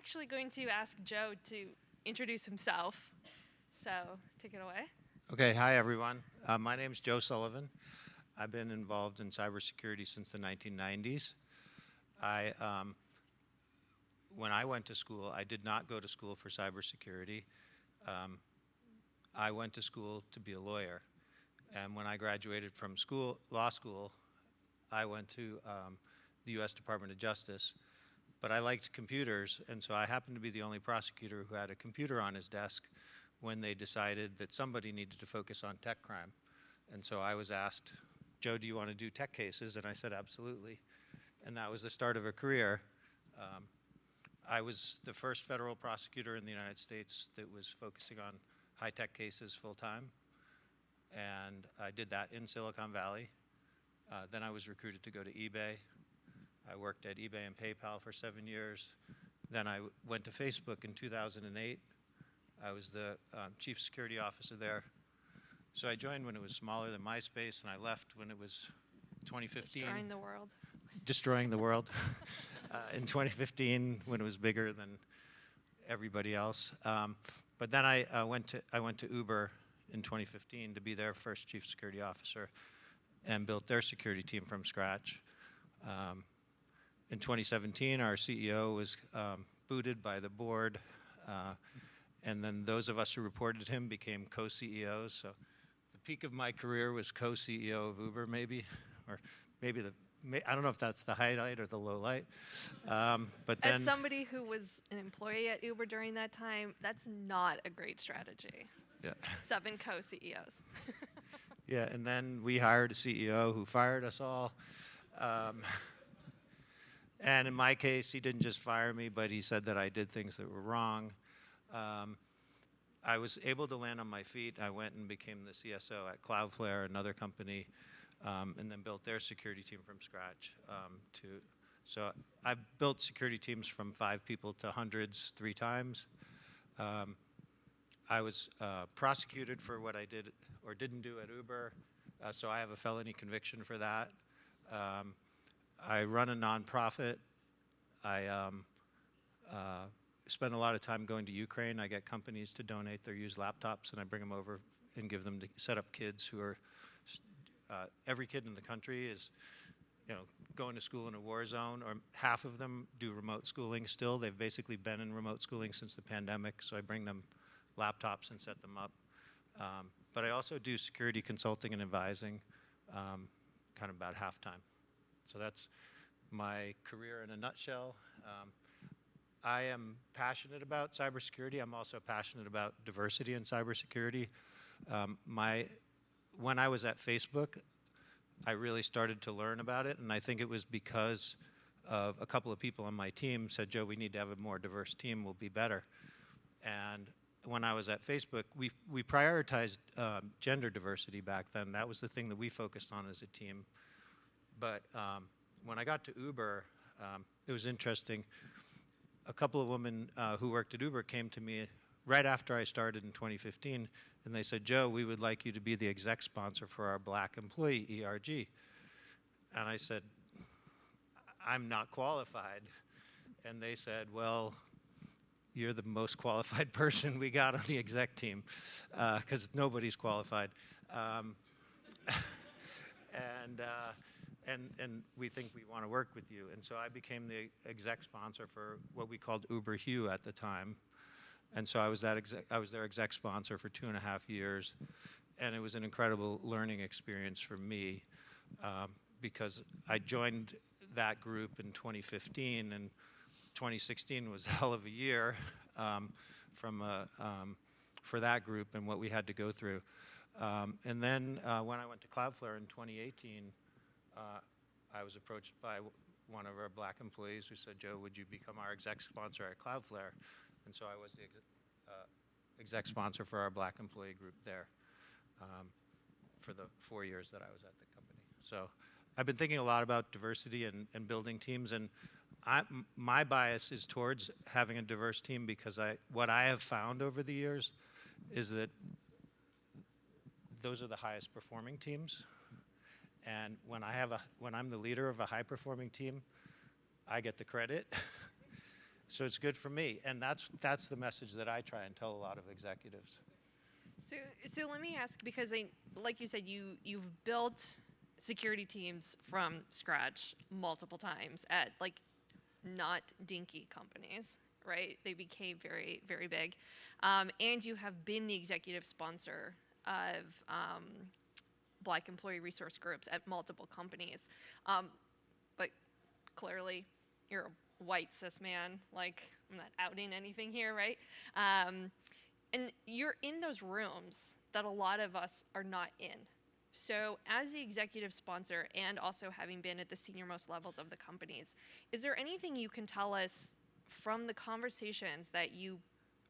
actually going to ask Joe to introduce himself. So take it away. Okay, hi everyone. My name is Joe Sullivan. I've been involved in cybersecurity since the 1990s. I, when I went to school, I did not go to school for cybersecurity. Um, I went to school to be a lawyer. And when I graduated from law school, I went to the U.S. Department of Justice. But I liked computers, and so I happened to be the only prosecutor who had a computer on his desk when they decided that somebody needed to focus on tech crime. And so I was asked, Joe, do you want to do tech cases? And I said, absolutely. And that was the start of a career. I was the first federal prosecutor in the United States that was focusing on high-tech cases full-time. And I did that in Silicon Valley. Then I was recruited to go to eBay. I worked at eBay and PayPal for 7 years. Then I went to Facebook in 2008. I was the chief security officer there. So I joined when it was smaller than MySpace, and I left when it was 2015. Destroying the world. Destroying the world. In 2015, when it was bigger than everybody else. But then I went to Uber in 2015 to be their first chief security officer and built their security team from scratch. In 2017, our CEO was booted by the board, and then those of us who reported him became co-CEOs. So the peak of my career was co-CEO of Uber, maybe, or maybe I don't know if that's the highlight or the low light. But then, as somebody who was an employee at Uber during that time, that's not a great strategy. Yeah. 7 co-CEOs. Yeah, and then we hired a CEO who fired us all. And in my case, he didn't just fire me, but he said that I did things that were wrong. I was able to land on my feet. I went and became the CSO at Cloudflare, another company, and then built their security team from scratch. So I've built security teams from 5 people to hundreds 3 times. I was prosecuted for what I did or didn't do at Uber, so I have a felony conviction for that. I run a nonprofit. I spend a lot of time going to Ukraine. I get companies to donate their used laptops, and I bring them over and give them to set up kids who are, every kid in the country is, going to school in a war zone, or half of them do remote schooling still. They've basically been in remote schooling since the pandemic, so I bring them laptops and set them up. But I also do security consulting and advising, kind of about half-time. So that's my career in a nutshell. I am passionate about cybersecurity. I'm also passionate about diversity in cybersecurity. When I was at Facebook, I really started to learn about it, and I think it was because of a couple of people on my team said, Joe, we need to have a more diverse team, we'll be better. And when I was at Facebook, we prioritized gender diversity back then. That was the thing that we focused on as a team. But when I got to Uber, it was interesting. A couple of women who worked at Uber came to me right after I started in 2015, and they said, Joe, we would like you to be the exec sponsor for our black employee, ERG. And I said, I'm not qualified. And they said, well, you're the most qualified person we got on the exec team, because nobody's qualified. And we think we want to work with you. And so I became the exec sponsor for what we called Uber Hue at the time. And so I was their exec sponsor for 2.5 years. And it was an incredible learning experience for me, because I joined that group in 2015, and 2016 was a hell of a year for that group and what we had to go through. And then when I went to Cloudflare in 2018, I was approached by one of our black employees who said, Joe, would you become our exec sponsor at Cloudflare? And so I was the exec sponsor for our black employee group there for the 4 years that I was at the company. So I've been thinking a lot about diversity and building teams, and my bias is towards having a diverse team, because what I have found over the years is that those are the highest performing teams. And when I'm the leader of a high performing team, I get the credit. So it's good for me, and that's the message that I try and tell a lot of executives. So let me ask, because like you said, you've built security teams from scratch multiple times at like not dinky companies, right? They became very, very big. And you have been the executive sponsor of Black employee resource groups at multiple companies. But clearly, you're a white cis man. Like, I'm not outing anything here, right? And you're in those rooms that a lot of us are not in. So as the executive sponsor and also having been at the senior most levels of the companies, is there anything you can tell us from the conversations that you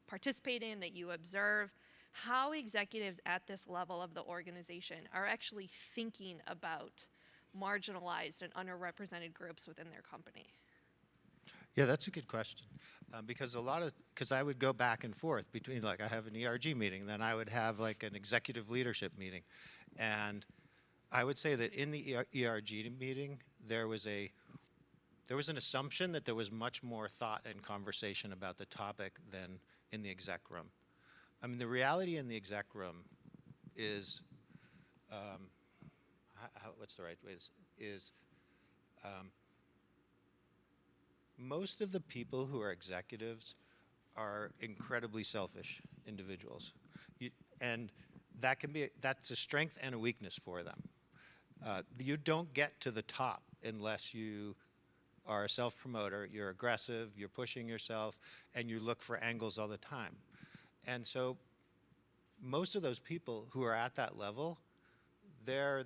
participate in, that you observe, how executives at this level of the organization are actually thinking about marginalized and underrepresented groups within their company? Yeah, that's a good question. Because I would go back and forth between, like, I have an ERG meeting, then I would have like an executive leadership meeting. And I would say that in the ERG meeting, there was an assumption that there was much more thought and conversation about the topic than in the exec room. I mean, the reality in the exec room is, what's the right way, most of the people who are executives are incredibly selfish individuals. And that's a strength and a weakness for them. You don't get to the top unless you are a self-promoter, you're aggressive, you're pushing yourself, and you look for angles all the time. And so most of those people who are at that level, they're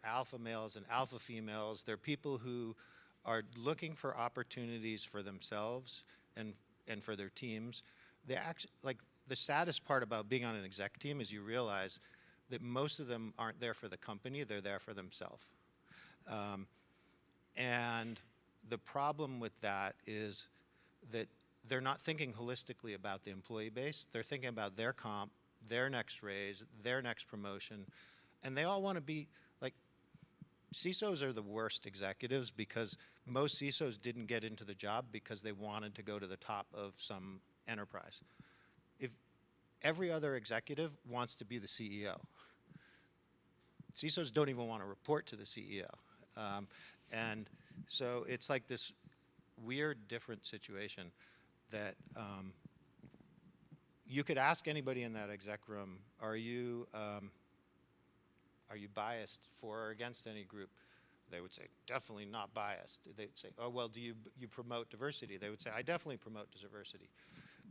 alpha males and alpha females. They're people who are looking for opportunities for themselves and for their teams. They actually, like, the saddest part about being on an exec team is you realize that most of them aren't there for the company, they're there for themselves. And the problem with that is that they're not thinking holistically about the employee base. They're thinking about their comp, their next raise, their next promotion, and they all want to be, like, CISOs are the worst executives because most CISOs didn't get into the job because they wanted to go to the top of some enterprise. If every other executive wants to be the CEO, CISOs don't even want to report to the CEO. And so it's like this weird, different situation that you could ask anybody in that exec room, are you biased for or against any group? They would say, definitely not biased. They'd say, oh, well, do you promote diversity? They would say, I definitely promote diversity.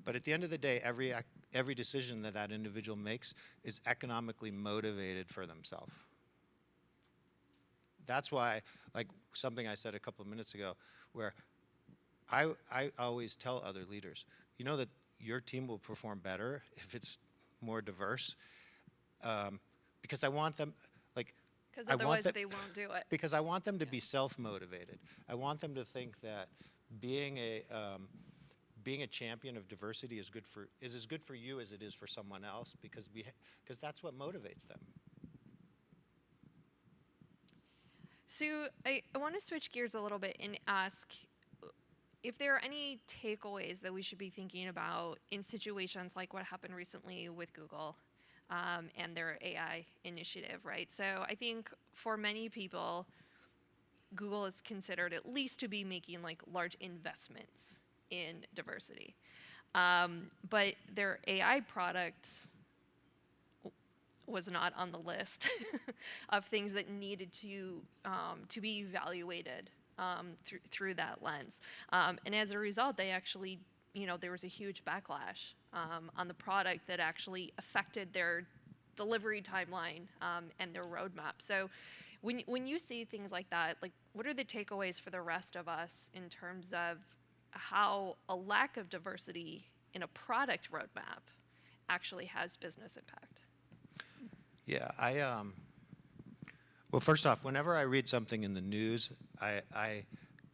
But at the end of the day, every decision that individual makes is economically motivated for themselves. That's why, like something I said a couple of minutes ago, where I always tell other leaders, you know that your team will perform better if it's more diverse, because I want them, like, Because otherwise they won't do it. because I want them to be self-motivated. I want them to think that being a champion of diversity is as good for you as it is for someone else, because that's what motivates them. So I want to switch gears a little bit and ask if there are any takeaways that we should be thinking about in situations like what happened recently with Google and their AI initiative, right? So I think for many people, Google is considered at least to be making like large investments in diversity. But their AI product was not on the list of things that needed to be evaluated through that lens. And as a result, they actually, there was a huge backlash on the product that actually affected their delivery timeline and their roadmap. So when you see things like that, like, what are the takeaways for the rest of us in terms of how a lack of diversity in a product roadmap actually has business impact? Yeah, well, first off, whenever I read something in the news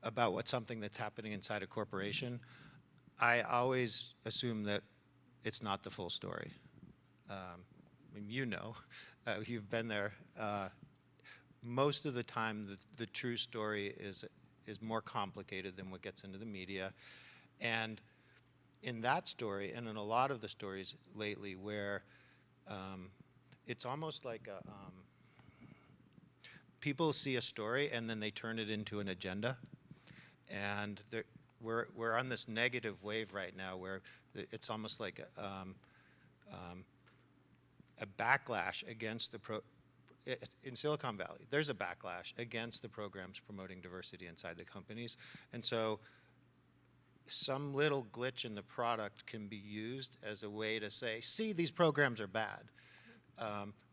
about something that's happening inside a corporation, I always assume that it's not the full story. I mean, you've been there. Most of the time, the true story is more complicated than what gets into the media. And in that story, and in a lot of the stories lately, where it's almost like people see a story and then they turn it into an agenda. And we're on this negative wave right now where it's almost like a backlash against in Silicon Valley, there's a backlash against the programs promoting diversity inside the companies. And so some little glitch in the product can be used as a way to say, see, these programs are bad,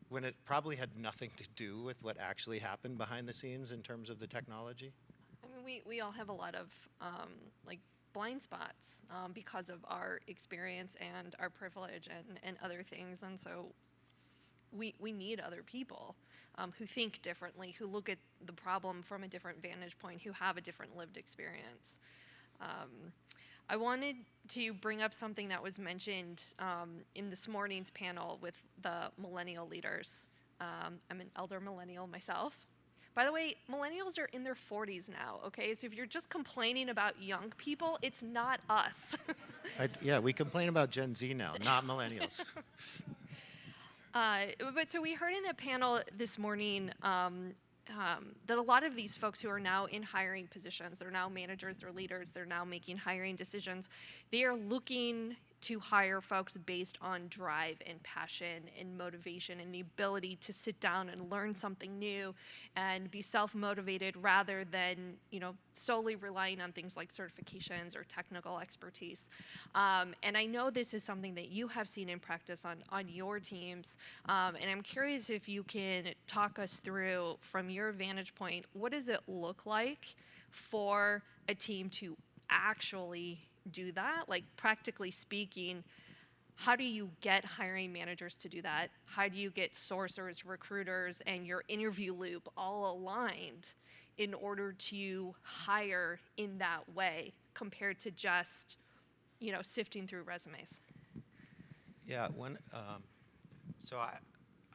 when it probably had nothing to do with what actually happened behind the scenes in terms of the technology. I mean, we all have a lot of like blind spots because of our experience and our privilege and other things, and so we need other people who think differently, who look at the problem from a different vantage point, who have a different lived experience. I wanted to bring up something that was mentioned in this morning's panel with the millennial leaders. I'm an elder millennial myself. By the way, millennials are in their 40s now, okay? So if you're just complaining about young people, it's not us. Yeah, we complain about Gen Z now, not millennials. But so we heard in the panel this morning that a lot of these folks who are now in hiring positions, they're now managers, they're leaders, they're now making hiring decisions, they are looking to hire folks based on drive and passion and motivation and the ability to sit down and learn something new and be self-motivated rather than, solely relying on things like certifications or technical expertise. And I know this is something that you have seen in practice on your teams. And I'm curious if you can talk us through, from your vantage point, what does it look like for a team to actually do that? Like, practically speaking, how do you get hiring managers to do that? How do you get sourcers, recruiters, and your interview loop all aligned in order to hire in that way compared to just, sifting through resumes? Yeah, so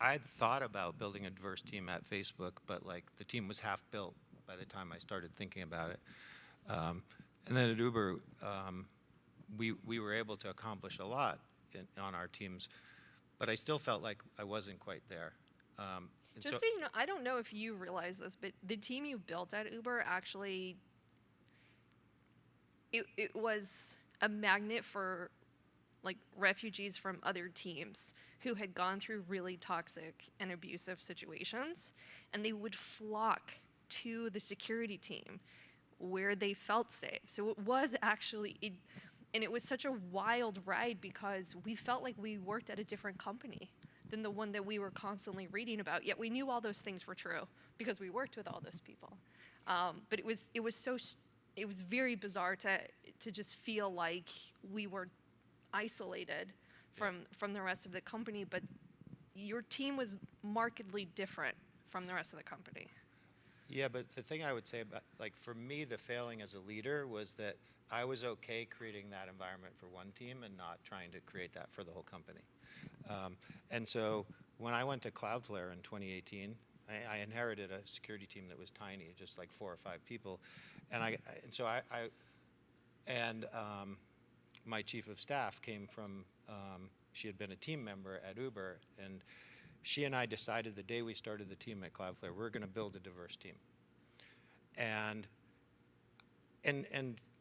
I had thought about building a diverse team at Facebook, but the team was half built by the time I started thinking about it. And then at Uber, we were able to accomplish a lot on our teams, but I still felt like I wasn't quite there. Just so you know, I don't know if you realize this, but the team you built at Uber actually, it was a magnet for refugees from other teams who had gone through really toxic and abusive situations, and they would flock to the security team where they felt safe. So it was actually, and it was such a wild ride because we felt like we worked at a different company than the one that we were constantly reading about. Yet we knew all those things were true because we worked with all those people. But it was very bizarre to just feel like we were isolated from the rest of the company. But your team was markedly different from the rest of the company. Yeah, but the thing I would say about, for me, the failing as a leader was that I was okay creating that environment for one team and not trying to create that for the whole company. And so when I went to Cloudflare in 2018, I inherited a security team that was tiny, just 4 or 5 people. And my chief of staff came from, she had been a team member at Uber, and she and I decided the day we started the team at Cloudflare, we're going to build a diverse team. And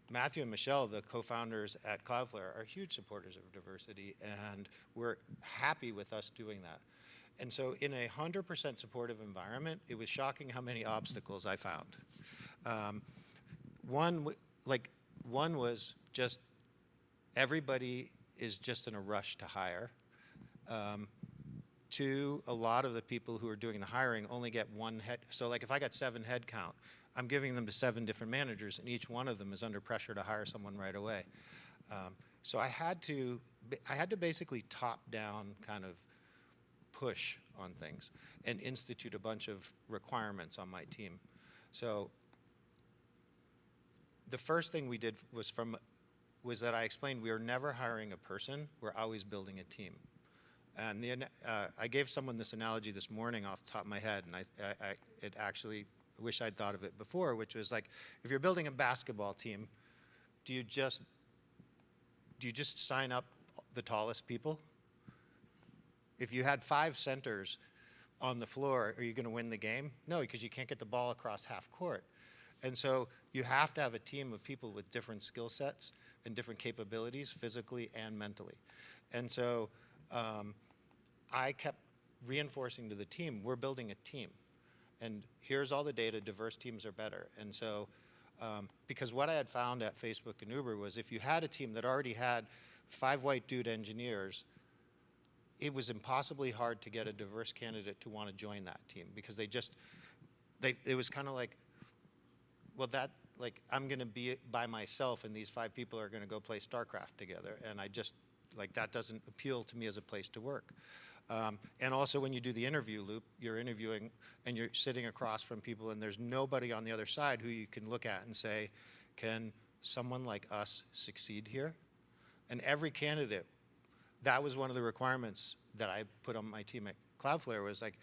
Matthew and Michelle, the co-founders at Cloudflare, are huge supporters of diversity, and we're happy with us doing that. And so in a 100% supportive environment, it was shocking how many obstacles I found. One was just everybody is just in a rush to hire. 2, a lot of the people who are doing the hiring only get 1 head. So if I got 7 head count, I'm giving them to 7 different managers, and each one of them is under pressure to hire someone right away. So I had to basically top-down kind of push on things and institute a bunch of requirements on my team. So the first thing we did was that I explained we are never hiring a person, we're always building a team. And I gave someone this analogy this morning off the top of my head, and it actually, I wish I'd thought of it before, which was if you're building a basketball team, do you just do you just sign up the tallest people? If you had 5 centers on the floor, are you going to win the game? No, because you can't get the ball across half court. And so you have to have a team of people with different skill sets and different capabilities, physically and mentally. And so I kept reinforcing to the team, we're building a team. And here's all the data, diverse teams are better. And so, because what I had found at Facebook and Uber was if you had a team that already had 5 white dude engineers, it was impossibly hard to get a diverse candidate to want to join that team because it was kind of like, well, I'm going to be by myself and these 5 people are going to go play StarCraft together. And that doesn't appeal to me as a place to work. And also when you do the interview loop, you're interviewing and you're sitting across from people and there's nobody on the other side who you can look at and say, can someone like us succeed here? And every candidate, that was one of the requirements that I put on my team at Cloudflare was like,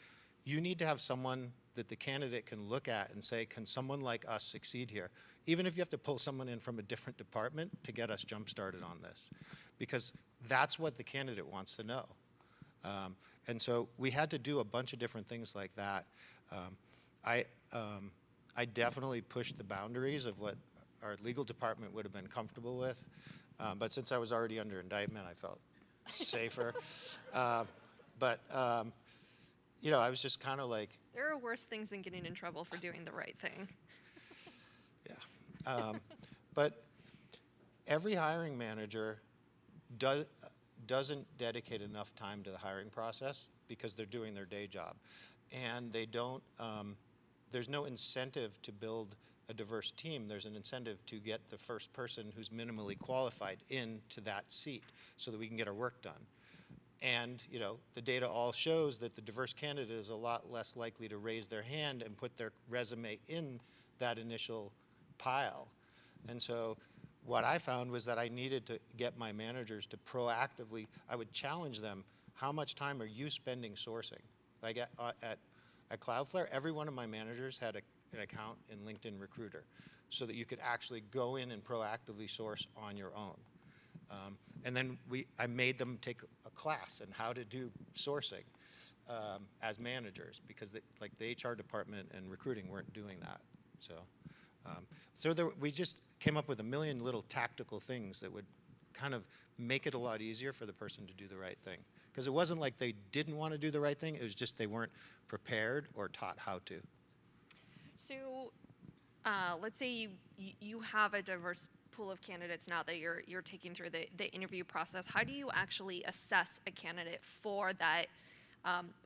you need to have someone that the candidate can look at and say, can someone like us succeed here? Even if you have to pull someone in from a different department to get us jump-started on this. Because that's what the candidate wants to know. And so we had to do a bunch of different things like that. I definitely pushed the boundaries of what our legal department would have been comfortable with. But since I was already under indictment, I felt safer. I was just kind of like... There are worse things than getting in trouble for doing the right thing. Yeah. But every hiring manager doesn't dedicate enough time to the hiring process because they're doing their day job. And they don't, there's no incentive to build a diverse team. There's an incentive to get the first person who's minimally qualified into that seat so that we can get our work done. And the data all shows that the diverse candidate is a lot less likely to raise their hand and put their resume in that initial pile. And so what I found was that I needed to get my managers to proactively, I would challenge them, how much time are you spending sourcing? Like at Cloudflare, every one of my managers had an account in LinkedIn Recruiter so that you could actually go in and proactively source on your own. And then I made them take a class in how to do sourcing as managers because the HR department and recruiting weren't doing that. We just came up with a million little tactical things that would kind of make it a lot easier for the person to do the right thing. Because it wasn't like they didn't want to do the right thing, it was just they weren't prepared or taught how to. So let's say you have a diverse pool of candidates now that you're taking through the interview process. How do you actually assess a candidate for that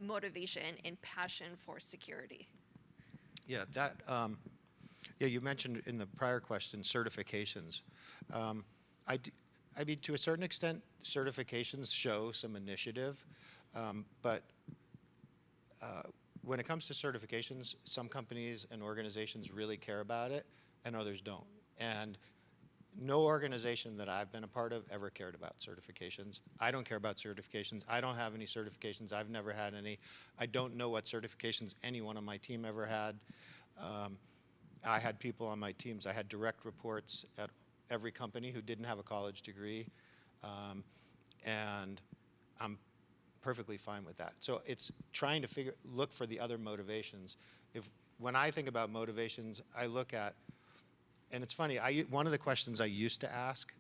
motivation and passion for security? Yeah, you mentioned in the prior question certifications. I mean, to a certain extent, certifications show some initiative, but when it comes to certifications, some companies and organizations really care about it, and others don't. And no organization that I've been a part of ever cared about certifications. I don't care about certifications. I don't have any certifications. I've never had any. I don't know what certifications anyone on my team ever had. I had people on my teams. I had direct reports at every company who didn't have a college degree, and I'm perfectly fine with that. So it's trying to look for the other motivations. When I think about motivations, I look at, and it's funny, one of the questions I used to ask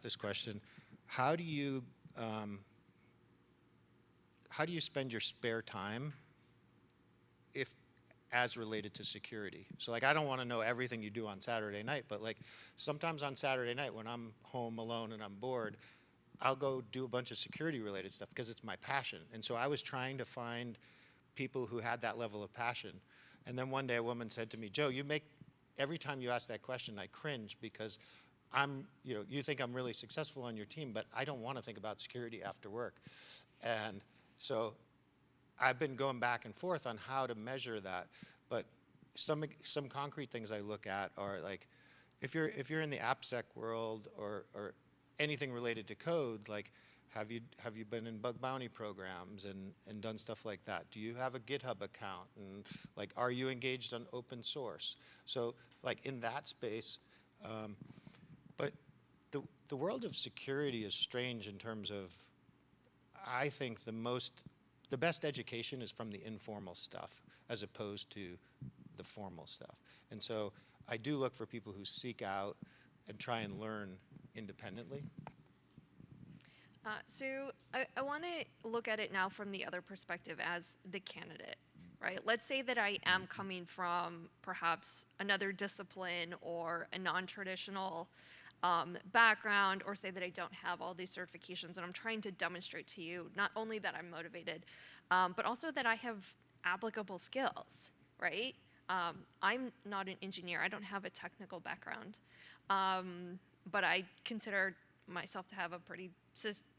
this question, how do you spend your spare time as related to security? So I don't want to know everything you do on Saturday night, but sometimes on Saturday night when I'm home alone and I'm bored, I'll go do a bunch of security related stuff because it's my passion. And so I was trying to find people who had that level of passion. And then one day a woman said to me, Joe, every time you ask that question, I cringe because you think I'm really successful on your team, but I don't want to think about security after work. And so I've been going back and forth on how to measure that, but some concrete things I look at are if you're in the AppSec world or anything related to code, have you been in bug bounty programs and done stuff like that? Do you have a GitHub account? And are you engaged on open source? So in that space, but the world of security is strange in terms of, I think the best education is from the informal stuff as opposed to the formal stuff. And so I do look for people who seek out and try and learn independently. So I want to look at it now from the other perspective as the candidate, right? Let's say that I am coming from perhaps another discipline or a non-traditional background, or say that I don't have all these certifications, and I'm trying to demonstrate to you not only that I'm motivated, but also that I have applicable skills, right? I'm not an engineer. I don't have a technical background, but I consider myself to have a pretty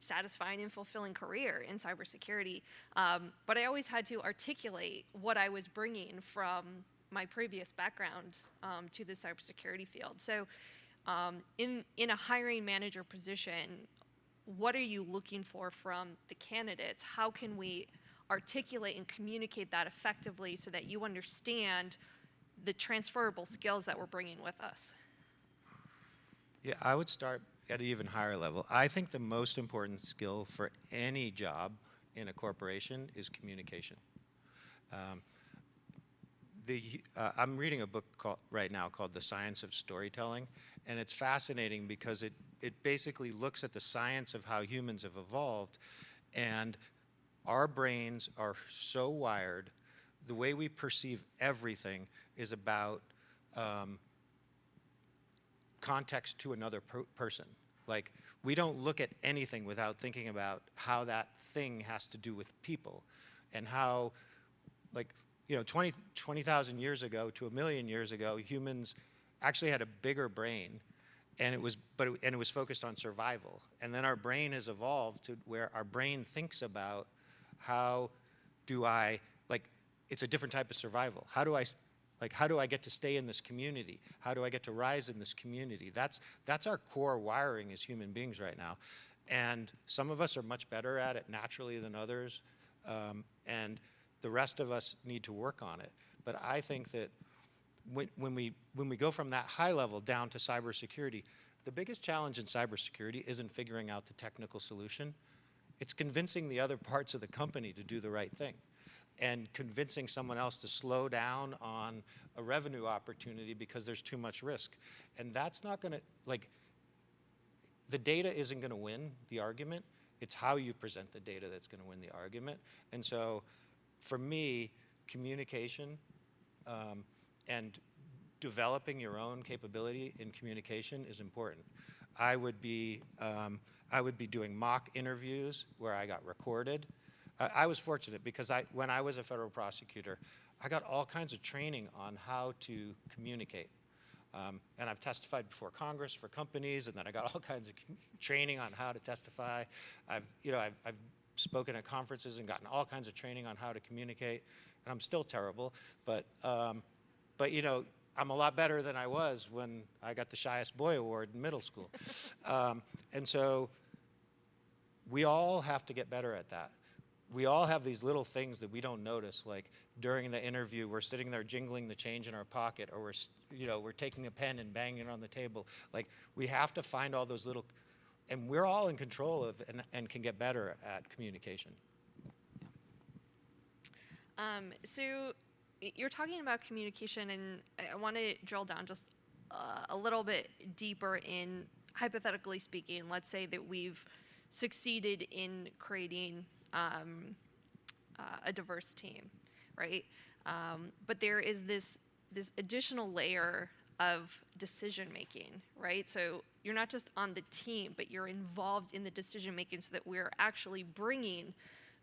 satisfying and fulfilling career in cybersecurity. But I always had to articulate what I was bringing from my previous background to the cybersecurity field. So in a hiring manager position, what are you looking for from the candidates? How can we articulate and communicate that effectively so that you understand the transferable skills that we're bringing with us? Yeah, I would start at an even higher level. I think the most important skill for any job in a corporation is communication. I'm reading a book right now called The Science of Storytelling, and it's fascinating because it basically looks at the science of how humans have evolved, and our brains are so wired, the way we perceive everything is about context to another person. Like, we don't look at anything without thinking about how that thing has to do with people, and how, like, 20,000 years ago to 1,000,000 years ago, humans actually had a bigger brain, and it was focused on survival. And then our brain has evolved to where our brain thinks about how do I, like, it's a different type of survival. How do I get to stay in this community? How do I get to rise in this community? That's our core wiring as human beings right now. And some of us are much better at it naturally than others, and the rest of us need to work on it. But I think that when we go from that high level down to cybersecurity, the biggest challenge in cybersecurity isn't figuring out the technical solution. It's convincing the other parts of the company to do the right thing, and convincing someone else to slow down on a revenue opportunity because there's too much risk. And that's not going to, like, the data isn't going to win the argument. It's how you present the data that's going to win the argument. And so for me, communication and developing your own capability in communication is important. I would be doing mock interviews where I got recorded. I was fortunate because when I was a federal prosecutor, I got all kinds of training on how to communicate. And I've testified before Congress for companies, and then I got all kinds of training on how to testify. I've spoken at conferences and gotten all kinds of training on how to communicate, and I'm still terrible, but I'm a lot better than I was when I got the Shyest Boy Award in middle school. And so we all have to get better at that. We all have these little things that we don't notice, like during the interview, we're sitting there jingling the change in our pocket, or we're taking a pen and banging it on the table. Like, we have to find all those little, and we're all in control of and can get better at communication. So you're talking about communication, and I want to drill down just a little bit deeper in, hypothetically speaking, let's say that we've succeeded in creating a diverse team, right? But there is this additional layer of decision making, right? So you're not just on the team, but you're involved in the decision making so that we're actually bringing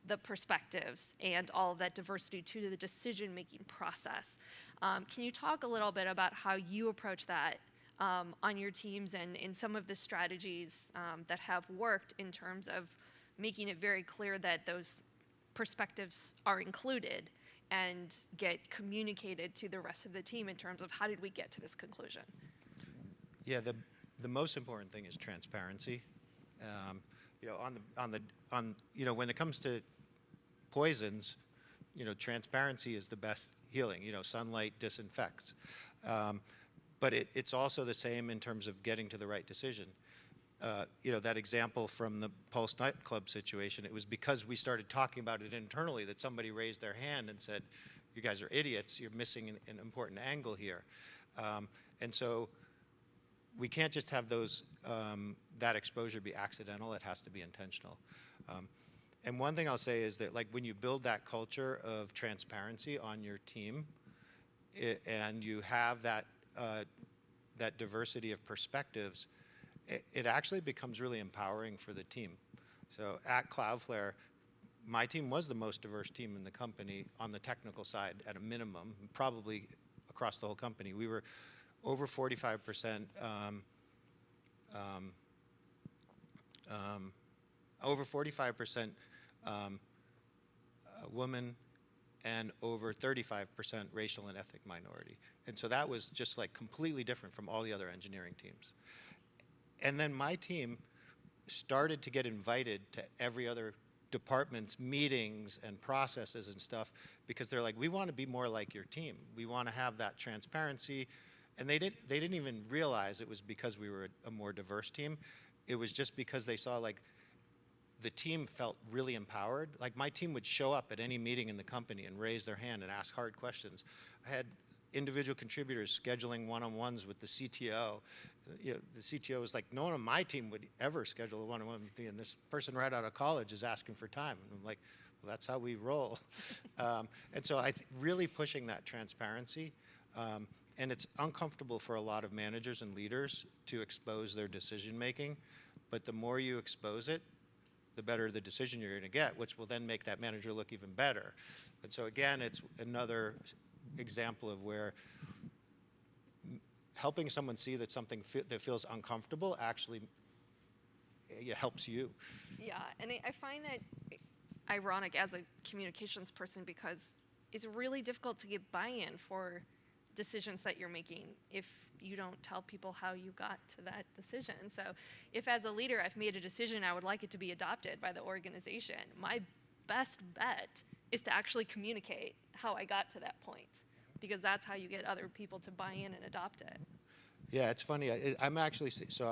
the perspectives and all of that diversity to the decision making process. Can you talk a little bit about how you approach that on your teams, and in some of the strategies that have worked in terms of making it very clear that those perspectives are included and get communicated to the rest of the team in terms of how did we get to this conclusion? Yeah, the most important thing is transparency. When it comes to poisons, transparency is the best healing. Sunlight disinfects. But it's also the same in terms of getting to the right decision. that example from the Pulse nightclub situation, it was because we started talking about it internally that somebody raised their hand and said, you guys are idiots, you're missing an important angle here. And so we can't just have that exposure be accidental, it has to be intentional. And one thing I'll say is that, like, when you build that culture of transparency on your team, and you have that diversity of perspectives, it actually becomes really empowering for the team. So at Cloudflare, my team was the most diverse team in the company on the technical side at a minimum, probably across the whole company. We were over 45% women and over 35% racial and ethnic minority. And so that was just like completely different from all the other engineering teams. And then my team started to get invited to every other department's meetings and processes and stuff because they're like, we want to be more like your team. We want to have that transparency. And they didn't even realize it was because we were a more diverse team. It was just because they saw, like, the team felt really empowered. Like, my team would show up at any meeting in the company and raise their hand and ask hard questions. I had individual contributors scheduling one-on-ones with the CTO. The CTO was like, no one on my team would ever schedule a one-on-one with me, and this person right out of college is asking for time. And I'm like, well, that's how we roll. And so really pushing that transparency, and it's uncomfortable for a lot of managers and leaders to expose their decision-making, but the more you expose it, the better the decision you're going to get, which will then make that manager look even better. And so again, it's another example of where helping someone see that something that feels uncomfortable actually helps you. Yeah, and I find that ironic as a communications person because it's really difficult to get buy-in for decisions that you're making if you don't tell people how you got to that decision. So if as a leader I've made a decision, I would like it to be adopted by the organization, my best bet is to actually communicate how I got to that point, because that's how you get other people to buy in and adopt it. Yeah, it's funny. I'm actually, so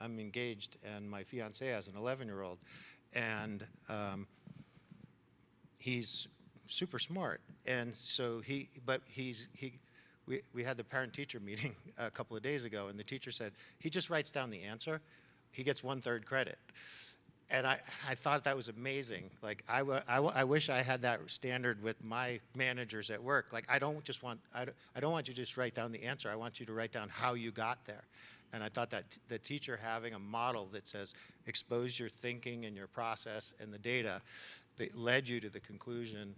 I'm engaged, and my fiance has an 11-year-old, and he's super smart. And so we had the parent-teacher meeting a couple of days ago, and the teacher said, he just writes down the answer. He gets 1/3 credit. And I thought that was amazing. Like, I wish I had that standard with my managers at work. Like, I don't want you to just write down the answer. I want you to write down how you got there. And I thought that the teacher having a model that says, expose your thinking and your process and the data that led you to the conclusion,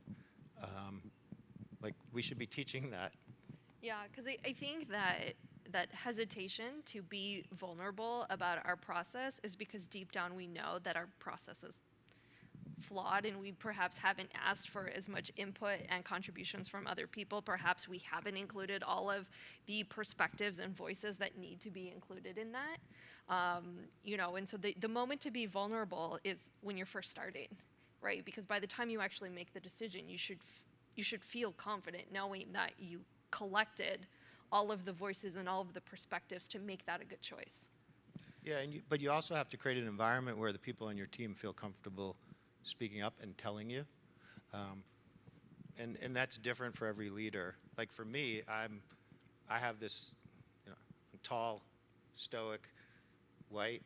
like, we should be teaching that. Yeah, because I think that hesitation to be vulnerable about our process is because deep down we know that our process is flawed and we perhaps haven't asked for as much input and contributions from other people. Perhaps we haven't included all of the perspectives and voices that need to be included in that. And so the moment to be vulnerable is when you're first starting, right? Because by the time you actually make the decision, you should feel confident knowing that you collected all of the voices and all of the perspectives to make that a good choice. Yeah, but you also have to create an environment where the people on your team feel comfortable speaking up and telling you. And that's different for every leader. Like, for me, I have this, I'm tall, stoic, white.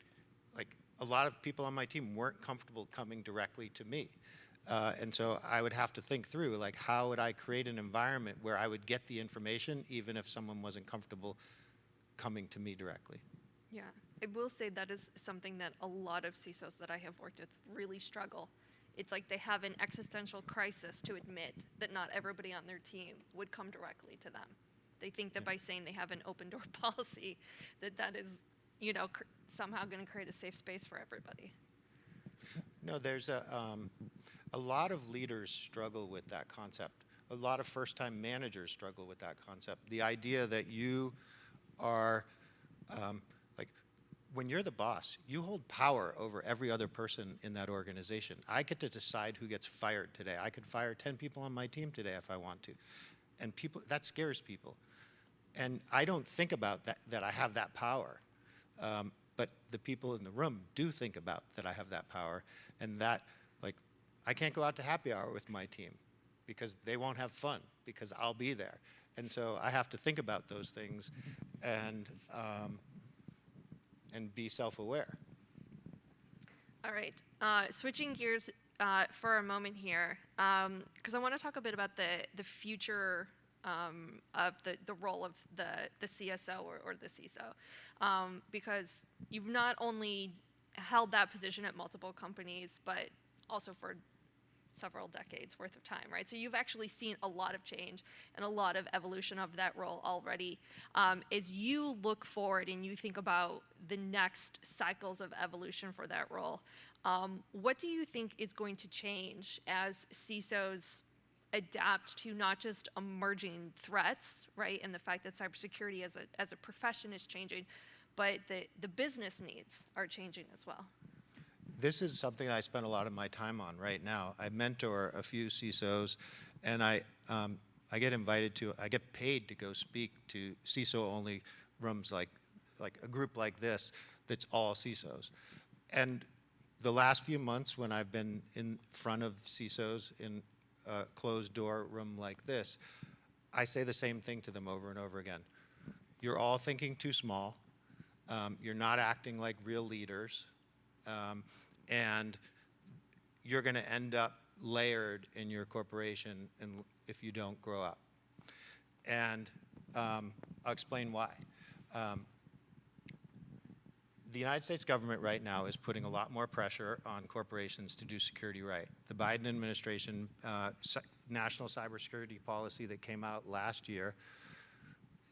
Like, a lot of people on my team weren't comfortable coming directly to me. And so I would have to think through, like, how would I create an environment where I would get the information even if someone wasn't comfortable coming to me directly? Yeah, I will say that is something that a lot of CISOs that I have worked with really struggle. It's like they have an existential crisis to admit that not everybody on their team would come directly to them. They think that by saying they have an open door policy, that is, somehow going to create a safe space for everybody. No, there's a lot of leaders struggle with that concept. A lot of first-time managers struggle with that concept. The idea that you are, when you're the boss, you hold power over every other person in that organization. I get to decide who gets fired today. I could fire 10 people on my team today if I want to. And that scares people. And I don't think about that I have that power. but the people in the room do think about that I have that power, and that, like, I can't go out to happy hour with my team because they won't have fun because I'll be there. And so I have to think about those things and be self-aware. All right, switching gears for a moment here, because I want to talk a bit about the future of the role of the CSO or the CISO, because you've not only held that position at multiple companies, but also for several decades worth of time, right? So you've actually seen a lot of change and a lot of evolution of that role already. As you look forward and you think about the next cycles of evolution for that role, what do you think is going to change as CISOs adapt to not just emerging threats, right, and the fact that cybersecurity as a profession is changing, but the business needs are changing as well? This is something I spend a lot of my time on right now. I mentor a few CISOs, and I get paid to go speak to CISO-only rooms like a group like this that's all CISOs. And the last few months when I've been in front of CISOs in a closed-door room like this, I say the same thing to them over and over again. You're all thinking too small. You're not acting like real leaders. And you're going to end up layered in your corporation if you don't grow up. And I'll explain why. The United States government right now is putting a lot more pressure on corporations to do security right. The Biden administration national cybersecurity policy that came out last year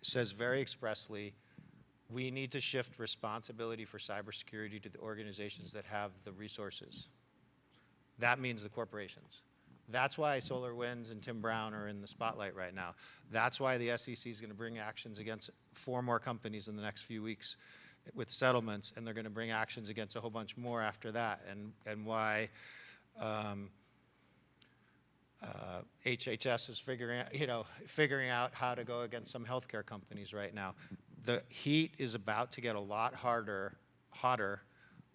says very expressly, we need to shift responsibility for cybersecurity to the organizations that have the resources. That means the corporations. That's why SolarWinds and Tim Brown are in the spotlight right now. That's why the SEC is going to bring actions against 4 more companies in the next few weeks with settlements, and they're going to bring actions against a whole bunch more after that, and why HHS is figuring out how to go against some healthcare companies right now. The heat is about to get a lot hotter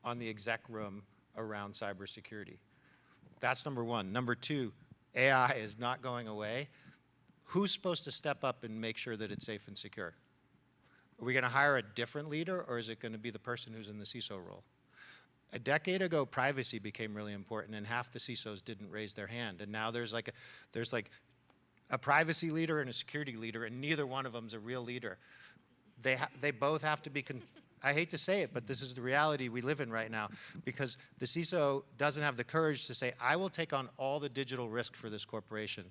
on the exec room around cybersecurity. That's number one. Number two, AI is not going away. Who's supposed to step up and make sure that it's safe and secure? Are we going to hire a different leader, or is it going to be the person who's in the CISO role? A decade ago, privacy became really important, and half the CISOs didn't raise their hand. And now there's like a privacy leader and a security leader, and neither one of them's a real leader. They both have to be, I hate to say it, but this is the reality we live in right now, because the CISO doesn't have the courage to say, I will take on all the digital risk for this corporation.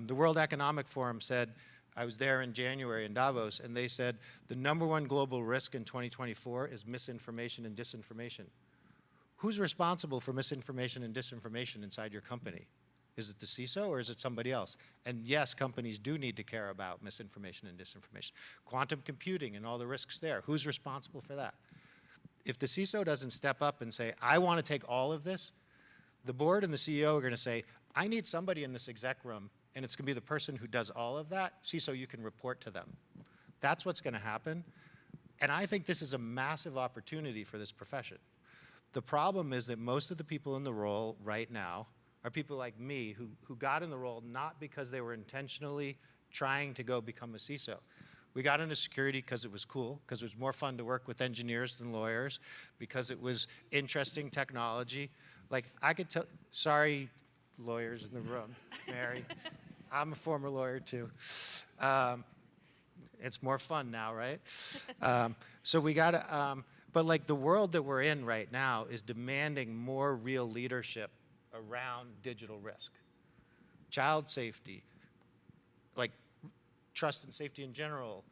The World Economic Forum said, I was there in January in Davos, and they said the #1 global risk in 2024 is misinformation and disinformation. Who's responsible for misinformation and disinformation inside your company? Is it the CISO or is it somebody else? And yes, companies do need to care about misinformation and disinformation. Quantum computing and all the risks there, who's responsible for that? If the CISO doesn't step up and say, I want to take all of this, the board and the CEO are going to say, I need somebody in this exec room, and it's going to be the person who does all of that. CISO, you can report to them. That's what's going to happen. And I think this is a massive opportunity for this profession. The problem is that most of the people in the role right now are people like me who got in the role not because they were intentionally trying to go become a CISO. We got into security because it was cool, because it was more fun to work with engineers than lawyers, because it was interesting technology. Like, I could tell, sorry, lawyers in the room, Mary, I'm a former lawyer too. It's more fun now, right? So we got to, but like the world that we're in right now is demanding more real leadership around digital risk. Child safety, like trust and safety in general,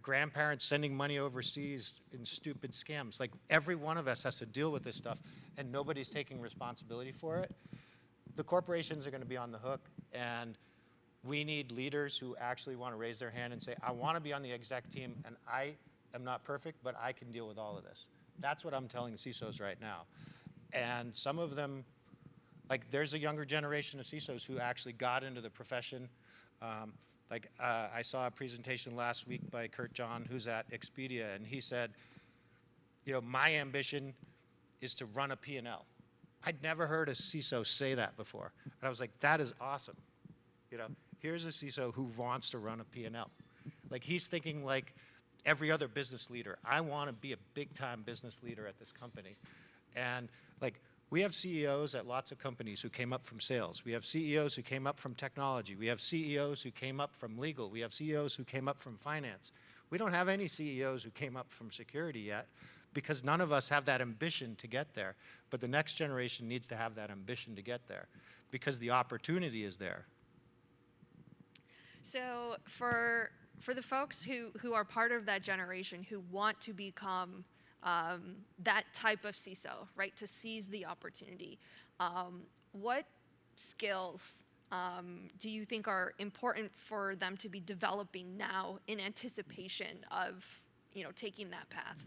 grandparents sending money overseas in stupid scams. Like, every one of us has to deal with this stuff, and nobody's taking responsibility for it. The corporations are going to be on the hook, and we need leaders who actually want to raise their hand and say, I want to be on the exec team, and I am not perfect, but I can deal with all of this. That's what I'm telling CISOs right now. And some of them, like, there's a younger generation of CISOs who actually got into the profession. I saw a presentation last week by Kurt John, who's at Expedia, and he said, my ambition is to run a P&L. I'd never heard a CISO say that before. And I was like, that is awesome. Here's a CISO who wants to run a P&L. Like, he's thinking like every other business leader. I want to be a big-time business leader at this company. And like, we have CEOs at lots of companies who came up from sales. We have CEOs who came up from technology. We have CEOs who came up from legal. We have CEOs who came up from finance. We don't have any CEOs who came up from security yet, because none of us have that ambition to get there. But the next generation needs to have that ambition to get there, because the opportunity is there. So for the folks who are part of that generation who want to become that type of CISO, right, to seize the opportunity, what skills do you think are important for them to be developing now in anticipation of taking that path?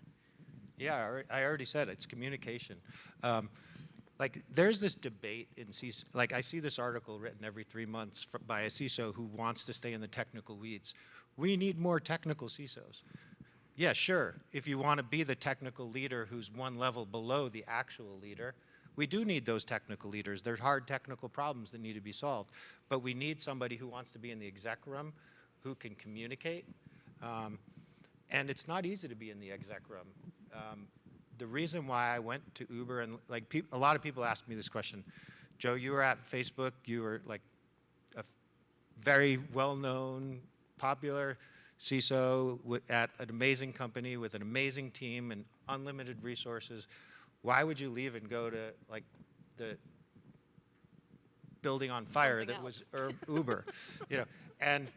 Yeah, I already said it's communication. Like, there's this debate in CISO. Like, I see this article written every 3 months by a CISO who wants to stay in the technical weeds. We need more technical CISOs. Yeah, sure. If you want to be the technical leader who's one level below the actual leader, we do need those technical leaders. There's hard technical problems that need to be solved. But we need somebody who wants to be in the exec room, who can communicate. And it's not easy to be in the exec room. The reason why I went to Uber, and like a lot of people ask me this question, Joe, you were at Facebook, you were like a very well-known, popular CISO at an amazing company with an amazing team and unlimited resources. Why would you leave and go to like the building on fire Something that was else. Uber? And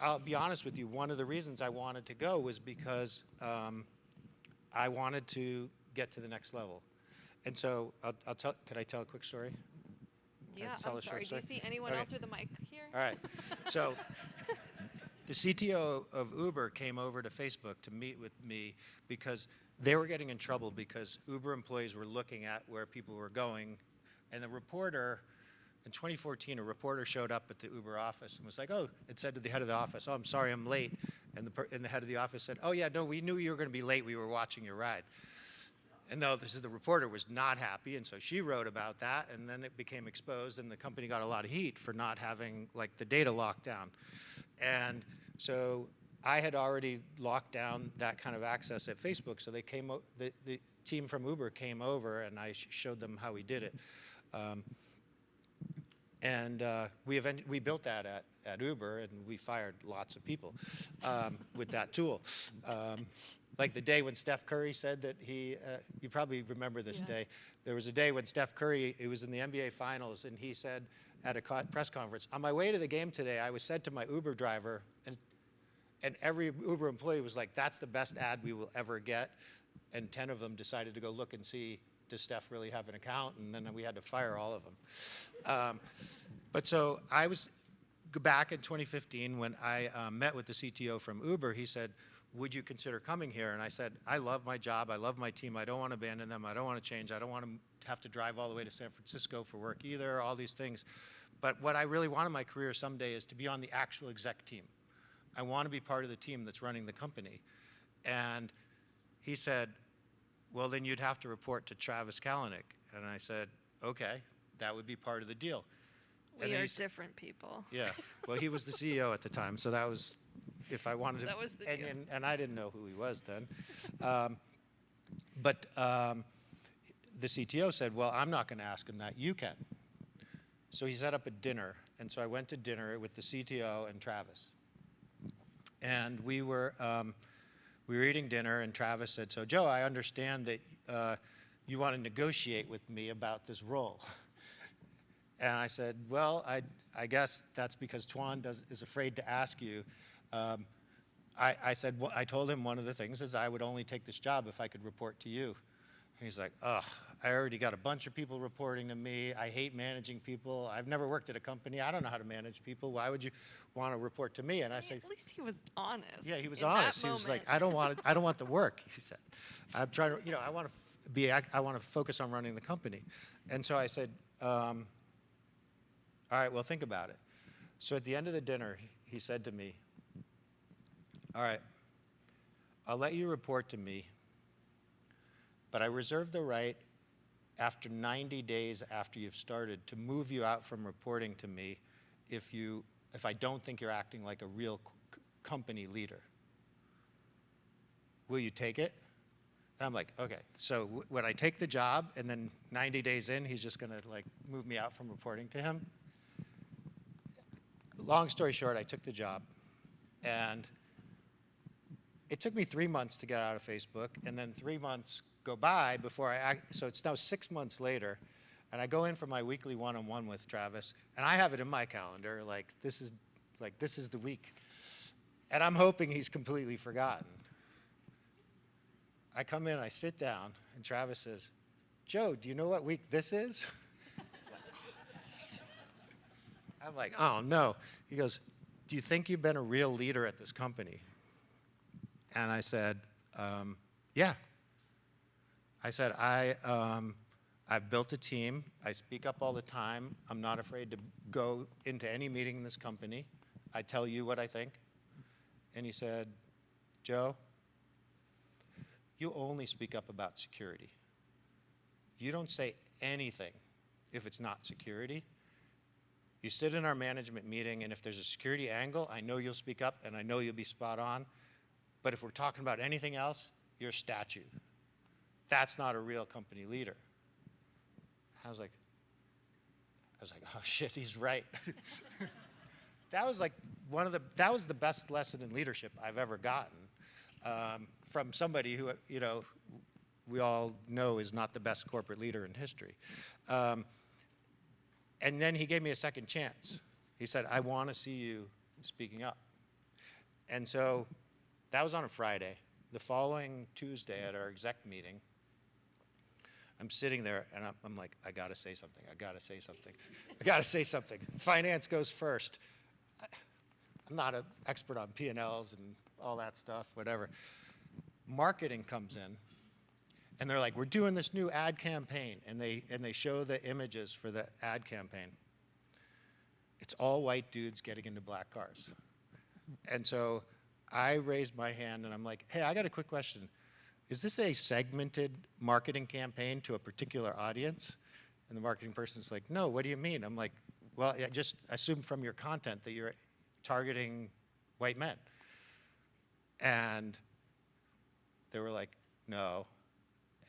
I'll be honest with you, one of the reasons I wanted to go was because I wanted to get to the next level. And so can I tell a quick story? Yeah, tell I'm a short sorry. Do you story? see anyone Okay. else with a mic here? All right. So the CTO of Uber came over to Facebook to meet with me because they were getting in trouble because Uber employees were looking at where people were going. And the reporter, in 2014, a reporter showed up at the Uber office and was like, oh, it said to the head of the office, oh, I'm sorry, I'm late. And the head of the office said, oh, yeah, no, we knew you were going to be late. We were watching your ride. And no, the reporter was not happy, and so she wrote about that, and then it became exposed, and the company got a lot of heat for not having like the data locked down. And so I had already locked down that kind of access at Facebook, so they came. The team from Uber came over, and I showed them how we did it. We built that at Uber, and we fired lots of people with that tool. Like the day when Steph Curry said that you probably remember this day. There was a day when Steph Curry, it was in the NBA Finals, and he said at a press conference, on my way to the game today, I was said to my Uber driver, and every Uber employee was like, that's the best ad we will ever get. And 10 of them decided to go look and see, does Steph really have an account? And then we had to fire all of them. But so I was back in 2015 when I met with the CTO from Uber. He said, would you consider coming here? And I said, I love my job. I love my team. I don't want to abandon them. I don't want to change. I don't want to have to drive all the way to San Francisco for work either, all these things. But what I really want in my career someday is to be on the actual exec team. I want to be part of the team that's running the company. And he said, well, then you'd have to report to Travis Kalanick. And I said, okay, that would be part of the deal. We are different people. Yeah. Well, he was the CEO at the time, so that was, if I wanted to. That was the deal. And I didn't know who he was then. But the CTO said, well, I'm not going to ask him that. You can. So he set up a dinner. And so I went to dinner with the CTO and Travis. And we were eating dinner, and Travis said, so Joe, I understand that you want to negotiate with me about this role. And I said, well, I guess that's because Tuan is afraid to ask you. I said, well, I told him one of the things is I would only take this job if I could report to you. And he's like, ugh, I already got a bunch of people reporting to me. I hate managing people. I've never worked at a company. I don't know how to manage people. Why would you want to report to me? And I said, at least he was honest. Yeah, he was in honest. That He was like, moment. I don't want the work. He said, I'm trying to, I want to focus on running the company. And so I said, all right, well, think about it. So at the end of the dinner, he said to me, all right, I'll let you report to me but I reserve the right after 90 days after you've started to move you out from reporting to me if I don't think you're acting like a real company leader. Will you take it? And I'm like, okay. So when I take the job and then 90 days in, he's just gonna like move me out from reporting to him? Long story short, I took the job, and it took me 3 months to get out of Facebook, and then 3 months go by before so it's now 6 months later, and I go in for my weekly one-on-one with Travis, and I have it in my calendar, like this is the week. And I'm hoping he's completely forgotten. I come in, I sit down, and Travis says, Joe, do you know what week this is? I'm like, oh no. He goes, do you think you've been a real leader at this company? And I said, yeah. I said, I've built a team. I speak up all the time. I'm not afraid to go into any meeting in this company. I tell you what I think. And he said, Joe, you only speak up about security. You don't say anything if it's not security. You sit in our management meeting, and if there's a security angle, I know you'll speak up, and I know you'll be spot on. But if we're talking about anything else, you're a statue. That's not a real company leader. I was like, oh shit, he's right. That was the best lesson in leadership I've ever gotten from somebody who, we all know is not the best corporate leader in history. And then he gave me a second chance. He said, I want to see you speaking up. And so that was on a Friday. The following Tuesday at our exec meeting, I'm sitting there, and I'm like, I got to say something. I got to say something. I got to say something. Finance goes first. I'm not an expert on P&Ls and all that stuff, whatever. Marketing comes in, and they're like, we're doing this new ad campaign, and they show the images for the ad campaign. It's all white dudes getting into black cars. And so I raised my hand, and I'm like, hey, I got a quick question. Is this a segmented marketing campaign to a particular audience? And the marketing person's like, no, what do you mean? I'm like, well, I just assumed from your content that you're targeting white men. And they were like, no.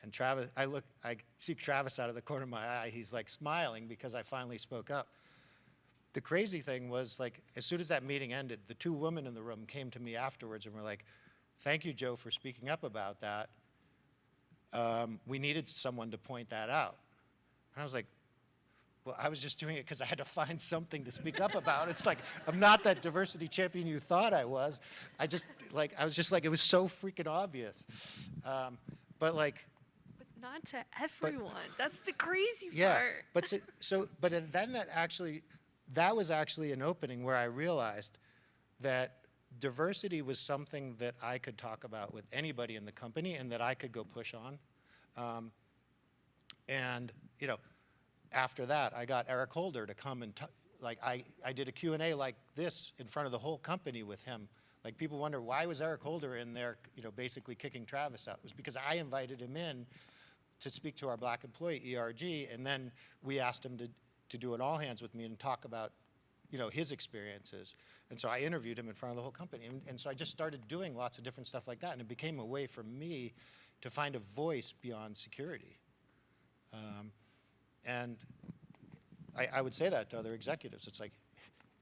And Travis, I see Travis out of the corner of my eye. He's like smiling because I finally spoke up. The crazy thing was, like, as soon as that meeting ended, the two women in the room came to me afterwards and were like, thank you, Joe, for speaking up about that. We needed someone to point that out. And I was like, well, I was just doing it because I had to find something to speak up about. It's like, I'm not that diversity champion you thought I was. I was just like, it was so freaking obvious. But not to everyone. That's the crazy yeah, part. but then that was actually an opening where I realized that diversity was something that I could talk about with anybody in the company and that I could go push on. And after that, I got Eric Holder to come and I did a Q&A like this in front of the whole company with him. Like, people wonder, why was Eric Holder in there, basically kicking Travis out? It was because I invited him in to speak to our black employee, ERG, and then we asked him to do an all hands with me and talk about, his experiences. And so I interviewed him in front of the whole company. And so I just started doing lots of different stuff like that, and it became a way for me to find a voice beyond security. And I would say that to other executives. It's like,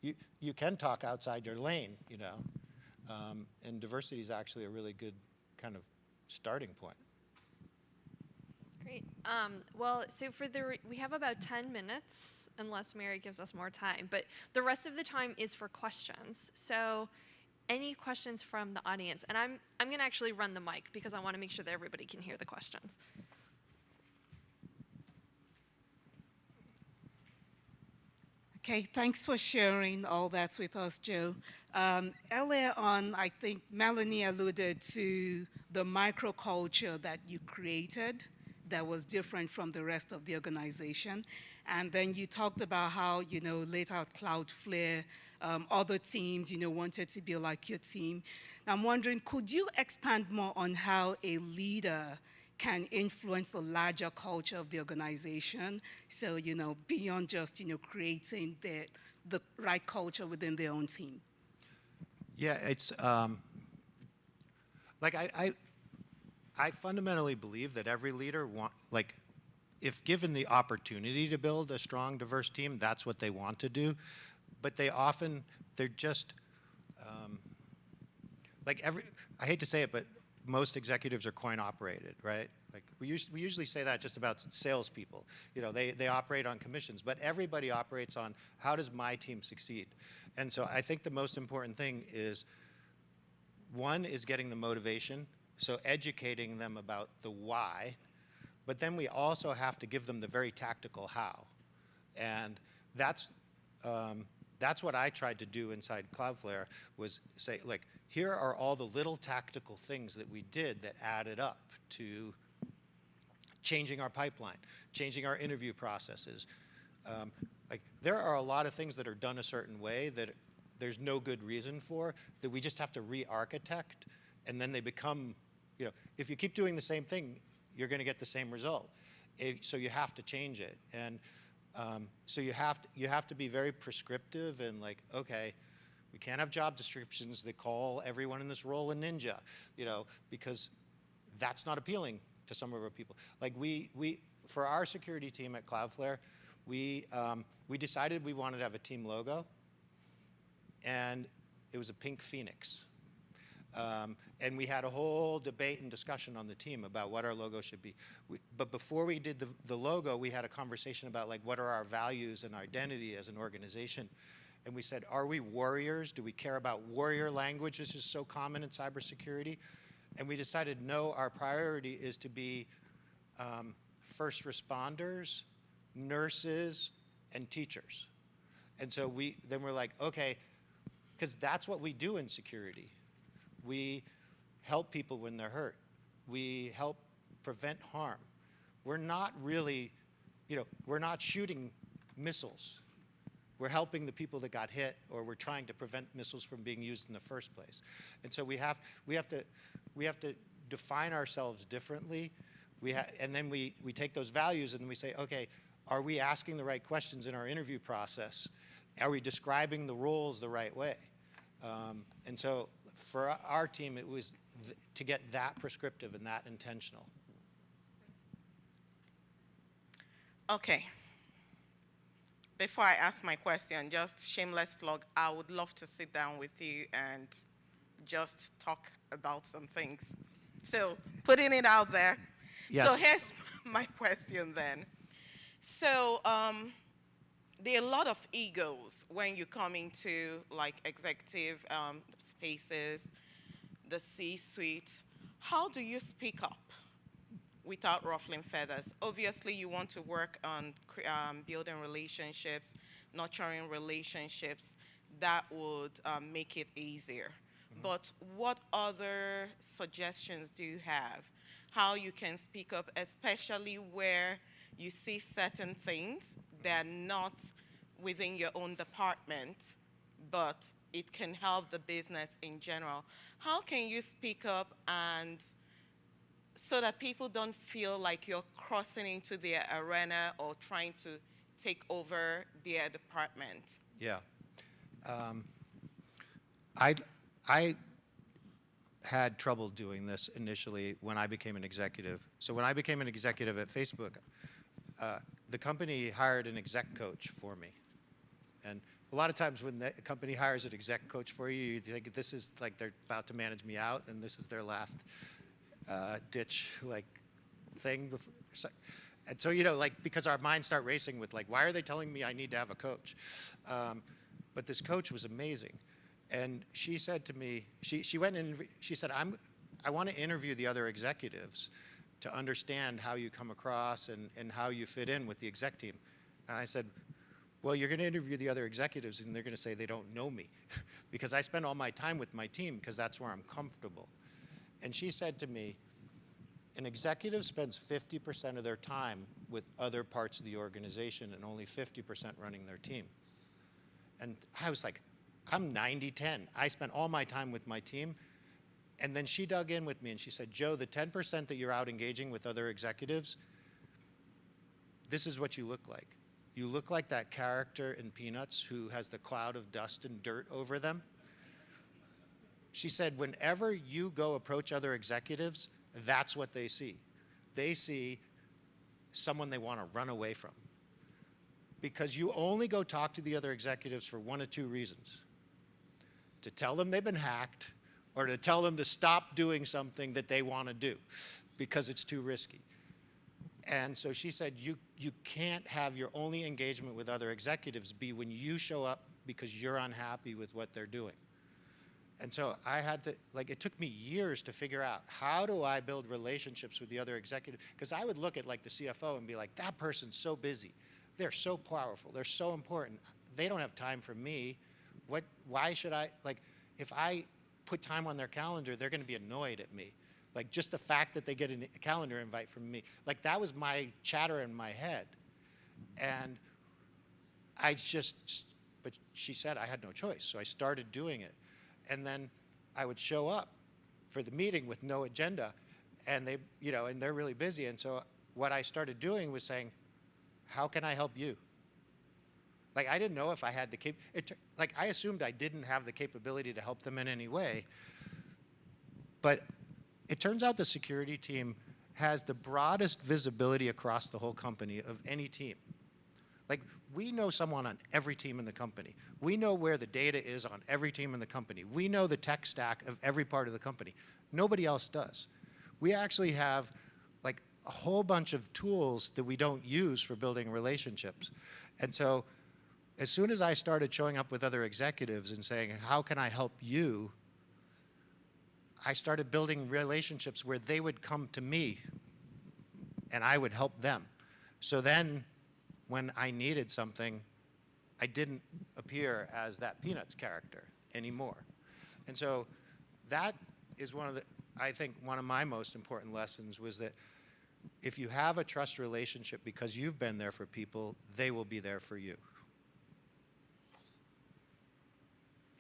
you can talk outside your lane, and diversity is actually a really good kind of starting point. Great. Well, so we have about 10 minutes, unless Mary gives us more time, but the rest of the time is for questions. So any questions from the audience? And I'm going to actually run the mic because I want to make sure that everybody can hear the questions. Okay, thanks for sharing all that with us, Joe. Earlier on, I think Melanie alluded to the microculture that you created that was different from the rest of the organization. And then you talked about how, later at Cloudflare, other teams, wanted to be like your team. I'm wondering, could you expand more on how a leader can influence the larger culture of the organization. So, beyond just, creating the right culture within their own team. Yeah, it's like I fundamentally believe that every leader if given the opportunity to build a strong, diverse team, that's what they want to do. But they're just I hate to say it, but most executives are coin operated, right? Like we usually say that just about salespeople. They operate on commissions, but everybody operates on how does my team succeed? And so I think the most important thing is, one is getting the motivation, so educating them about the why, but then we also have to give them the very tactical how. And that's what I tried to do inside Cloudflare, was say, like, here are all the little tactical things that we did that added up to changing our pipeline, changing our interview processes. There are a lot of things that are done a certain way that there's no good reason for, that we just have to re-architect, and then they become, if you keep doing the same thing, you're going to get the same result. So you have to change it. And so you have to be very prescriptive and like, okay, we can't have job descriptions that call everyone in this role a ninja, because that's not appealing to some of our people. Like for our security team at Cloudflare, we decided we wanted to have a team logo, and it was a pink phoenix. And we had a whole debate and discussion on the team about what our logo should be. But before we did the logo, we had a conversation about like what are our values and identity as an organization. And we said, are we warriors? Do we care about warrior language, which is so common in cybersecurity? And we decided, no, our priority is to be first responders, nurses, and teachers. And so then we're like, okay, because that's what we do in security. We help people when they're hurt. We help prevent harm. We're not really, we're not shooting missiles. We're helping the people that got hit, or we're trying to prevent missiles from being used in the first place. And so we have to define ourselves differently. And then we take those values and we say, okay, are we asking the right questions in our interview process? Are we describing the roles the right way? And so for our team, it was to get that prescriptive and that intentional. Okay. Before I ask my question, just shameless plug, I would love to sit down with you and just talk about some things. So putting it out there. Yes. So here's my question then. So there are a lot of egos when you come into like executive spaces, the C-suite. How do you speak up without ruffling feathers? Obviously, you want to work on building relationships, nurturing relationships that would make it easier. Mm-hmm. But what other suggestions do you have? How you can speak up, especially where you see certain things that are not within your own department, but it can help the business in general. How can you speak up and so that people don't feel like you're crossing into their arena or trying to take over their department? Yeah. I had trouble doing this initially when I became an executive. So when I became an executive at Facebook, the company hired an exec coach for me. And a lot of times when the company hires an exec coach for you, you think this is like they're about to manage me out and this is their last ditch thing. And so, because our minds start racing with why are they telling me I need to have a coach? But this coach was amazing. And she said to me, she went in, she said, I want to interview the other executives to understand how you come across and how you fit in with the exec team. And I said, well, you're going to interview the other executives and they're going to say they don't know me because I spend all my time with my team because that's where I'm comfortable. And she said to me, an executive spends 50% of their time with other parts of the organization and only 50% running their team. And I was like, I'm 90-10. I spent all my time with my team. And then she dug in with me and she said, Joe, the 10% that you're out engaging with other executives, this is what you look like. You look like that character in Peanuts who has the cloud of dust and dirt over them. She said, whenever you go approach other executives, that's what they see. They see someone they want to run away from. Because you only go talk to the other executives for one of two reasons. To tell them they've been hacked, or to tell them to stop doing something that they want to do because it's too risky. And so she said, you can't have your only engagement with other executives be when you show up because you're unhappy with what they're doing. And so I had to, like, it took me years to figure out, how do I build relationships with the other executives? Because I would look at, like, the CFO and be like, that person's so busy. They're so powerful. They're so important. They don't have time for me. Why should I, like, if I put time on their calendar, they're going to be annoyed at me. Like, just the fact that they get a calendar invite from me. Like, that was my chatter in my head. And but she said I had no choice. So I started doing it. And then I would show up for the meeting with no agenda. And they, and they're really busy. And so what I started doing was saying, how can I help you? Like, I didn't know if I had the I assumed I didn't have the capability to help them in any way. But it turns out the security team has the broadest visibility across the whole company of any team. Like, we know someone on every team in the company. We know where the data is on every team in the company. We know the tech stack of every part of the company. Nobody else does. We actually have, like, a whole bunch of tools that we don't use for building relationships. And so as soon as I started showing up with other executives and saying, how can I help you? I started building relationships where they would come to me and I would help them. So then when I needed something, I didn't appear as that Peanuts character anymore. And so that is I think one of my most important lessons was that if you have a trust relationship because you've been there for people, they will be there for you.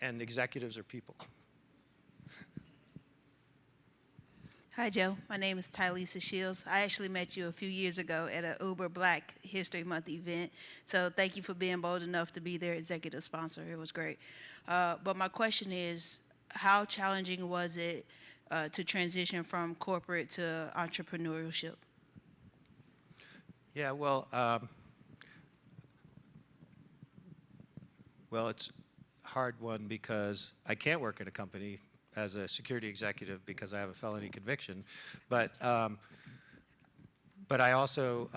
And executives are people. Hi, Joe. My name is Tylisa Shields. I actually met you a few years ago at an Uber Black History Month event. So thank you for being bold enough to be their executive sponsor. It was great. But my question is, how challenging was it to transition from corporate to entrepreneurship? Yeah, well, it's a hard one because I can't work in a company as a security executive because I have a felony conviction, but I also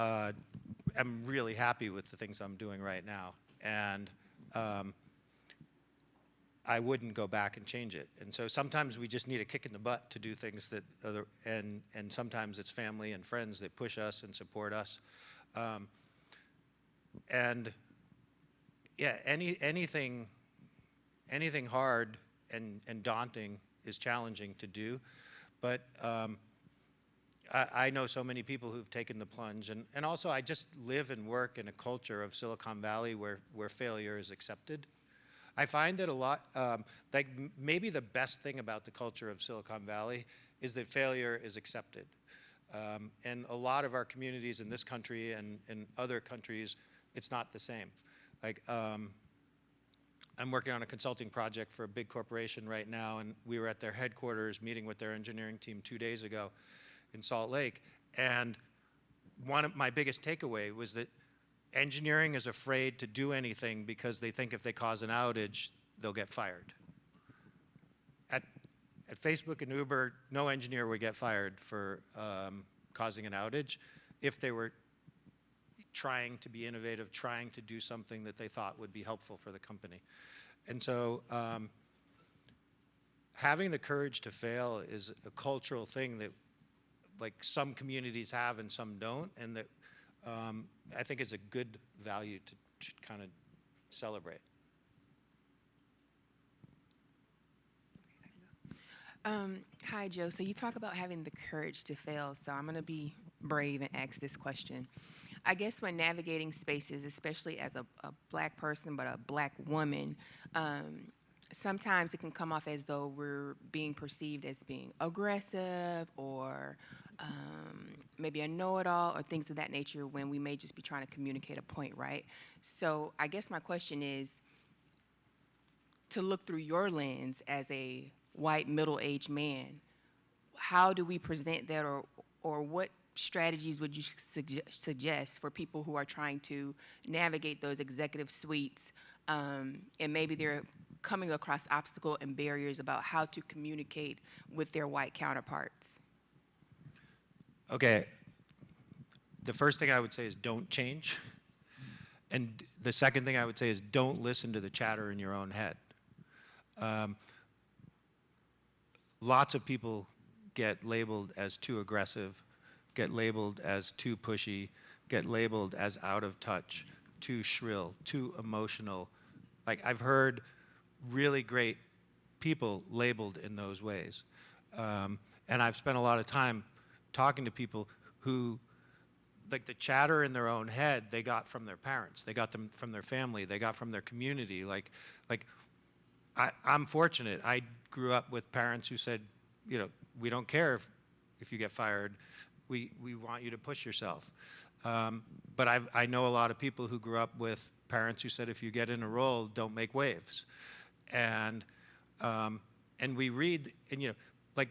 am really happy with the things I'm doing right now, and I wouldn't go back and change it. And so sometimes we just need a kick in the butt to do things that and sometimes it's family and friends that push us and support us, and yeah, anything hard and daunting is challenging to do, but I know so many people who've taken the plunge, and also I just live and work in a culture of Silicon Valley where failure is accepted. I find that a lot, like maybe the best thing about the culture of Silicon Valley is that failure is accepted. And a lot of our communities in this country and in other countries, it's not the same. Like, I'm working on a consulting project for a big corporation right now, and we were at their headquarters meeting with their engineering team 2 days ago in Salt Lake. And one of my biggest takeaway was that engineering is afraid to do anything because they think if they cause an outage, they'll get fired. At Facebook and Uber, no engineer would get fired for causing an outage if they were trying to be innovative, trying to do something that they thought would be helpful for the company. And so having the courage to fail is a cultural thing that like some communities have and some don't, and that I think is a good value to kind of celebrate. Hi, Joe. So you talk about having the courage to fail. So I'm going to be brave and ask this question. I guess when navigating spaces, especially as a black person, but a black woman, sometimes it can come off as though we're being perceived as being aggressive or maybe a know-it-all or things of that nature when we may just be trying to communicate a point, right? So I guess my question is, to look through your lens as a white middle-aged man, how do we present that, or what strategies would you suggest for people who are trying to navigate those executive suites, and maybe they're coming across obstacles and barriers about how to communicate with their white counterparts? Okay, the first thing I would say is don't change. And the second thing I would say is don't listen to the chatter in your own head. Lots of people get labeled as too aggressive, get labeled as too pushy, get labeled as out of touch, too shrill, too emotional. Like, I've heard really great people labeled in those ways. And I've spent a lot of time talking to people who, like, the chatter in their own head, they got from their parents, they got them from their family, they got from their community. I'm fortunate. I grew up with parents who said, you know, we don't care if you get fired. We want you to push yourself. But I know a lot of people who grew up with parents who said, if you get in a role, don't make waves. And we read, and, you know, like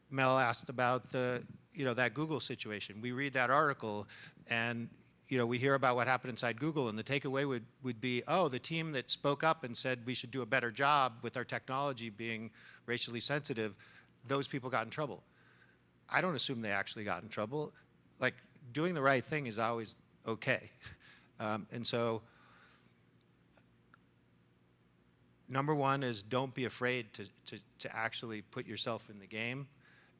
Mel asked about that Google situation. We read that article, and, you know, we hear about what happened inside Google, and the takeaway would be, oh, the team that spoke up and said we should do a better job with our technology being racially sensitive, those people got in trouble. I don't assume they actually got in trouble. Like, doing the right thing is always okay. And so, number one is don't be afraid to actually put yourself in the game,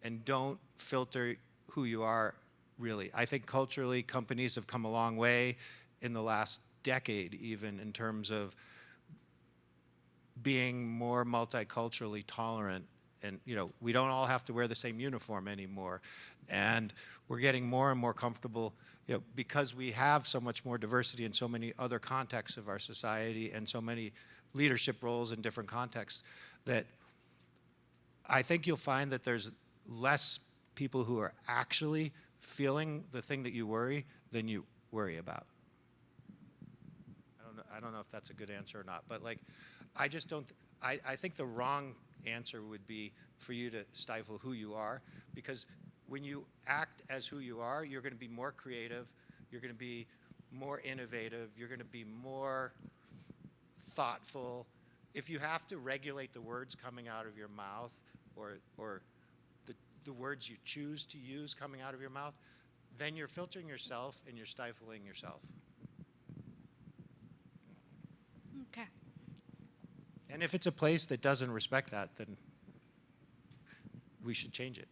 and don't filter who you are, really. I think culturally, companies have come a long way in the last decade, even in terms of being more multiculturally tolerant. And, you know, we don't all have to wear the same uniform anymore. And we're getting more and more comfortable, you know, because we have so much more diversity in so many other contexts of our society and so many leadership roles in different contexts, that I think you'll find that there's less people who are actually feeling the thing that you worry than you worry about. I don't know if that's a good answer or not, but, like, I just don't, I think the wrong answer would be for you to stifle who you are, because when you act as who you are, you're going to be more creative, you're going to be more innovative, you're going to be more thoughtful. If you have to regulate the words coming out of your mouth, or the words you choose to use coming out of your mouth, then you're filtering yourself and you're stifling yourself. Okay. And if it's a place that doesn't respect that, then we should change it,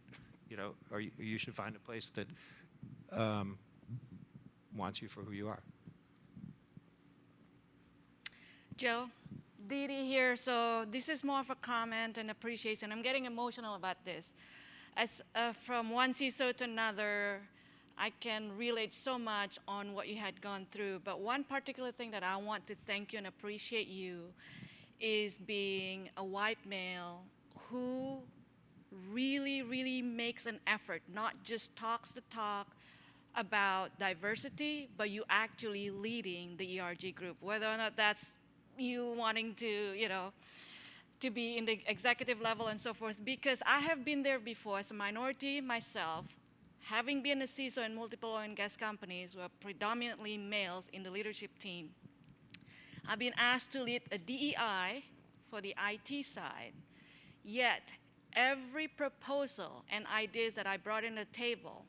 you know, or you should find a place that wants you for who you are. Joe, Didi here. So this is more of a comment and appreciation. I'm getting emotional about this. As from one CISO to another, I can relate so much on what you had gone through. But one particular thing that I want to thank you and appreciate you is being a white male who really, really makes an effort, not just talks the talk about diversity, but you actually leading the ERG group, whether or not that's you wanting to, you know, to be in the executive level and so forth, because I have been there before as a minority myself, having been a CISO in multiple oil and gas companies who are predominantly males in the leadership team. I've been asked to lead a DEI for the IT side, yet every proposal and ideas that I brought in the table